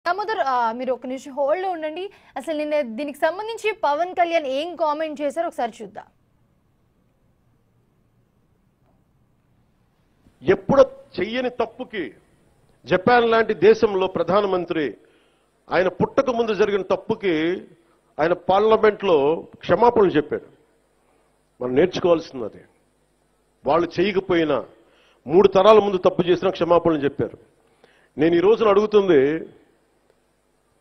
దామోదర్ మీరు ఒక నిమిషం హోల్డ్ లో ఉండండి. అసలు నిన్న దీనికి సంబంధించి పవన్ కళ్యాణ్ ఏం కామెంట్ చేశారో ఒకసారి చూద్దాం. ఎప్పుడు చెయ్యని తప్పుకి జపాన్ లాంటి దేశంలో ప్రధానమంత్రి ఆయన పుట్టక ముందు జరిగిన తప్పుకి ఆయన పార్లమెంట్లో క్షమాపణలు చెప్పారు. మనం నేర్చుకోవాల్సింది అది. వాళ్ళు చేయకపోయినా 3 తరాల ముందు తప్పు చేసిన క్షమాపణలు చెప్పారు. నేను ఈ రోజున అడుగుతుంది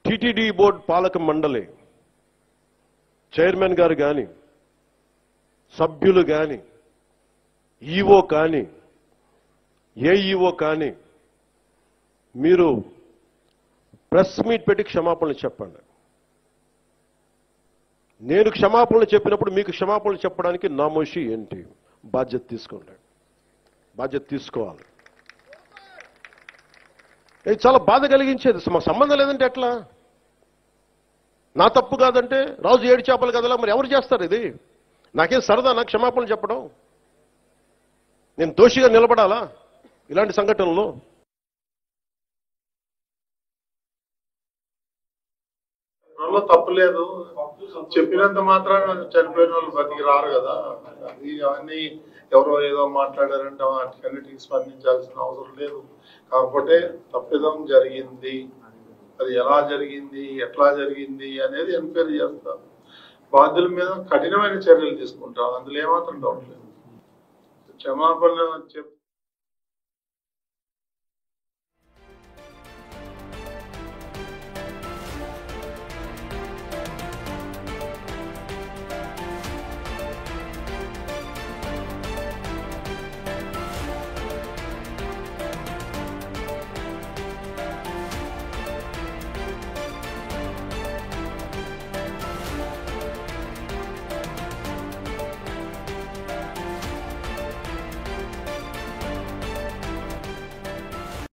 టీటీడీ బోర్డు పాలక మండలి చైర్మన్ గారు కానీ, సభ్యులు కానీ, ఈఓ కానీ, ఏఈఓ కానీ, మీరు ప్రెస్ మీట్ పెట్టి క్షమాపణలు చెప్పండి. నేను క్షమాపణలు చెప్పినప్పుడు మీకు క్షమాపణలు చెప్పడానికి నామోషి ఏంటి? బాధ్యత తీసుకోండి, బాధ్యత తీసుకోవాలి. ఇది చాలా బాధ కలిగించేది. మాకు సంబంధం లేదంటే ఎట్లా? నా తప్పు కాదంటే రాజు 7 చేపలు కదలా, మరి ఎవరు చేస్తారు ఇది? నాకేం సరదా నాకు క్షమాపణలు చెప్పడం? నేను దోషిగా నిలబడాలా ఇలాంటి సంఘటనలో? తప్పులేదు, చెప్పినంత మాత్రాన చనిపోయిన వాళ్ళు బతికి రారు కదా. అవన్నీ ఎవరో ఏదో మాట్లాడారంటే అన్నిటికీ స్పందించాల్సిన అవసరం లేదు. కాకపోతే తప్పిదం జరిగింది, అది ఎలా జరిగింది, ఎట్లా జరిగింది అనేది ఎంక్వైరీ చేస్తారు. బాధ్యుల మీద కఠినమైన చర్యలు తీసుకుంటారు, అందులో ఏమాత్రం డౌట్ లేదు. క్షమాపణ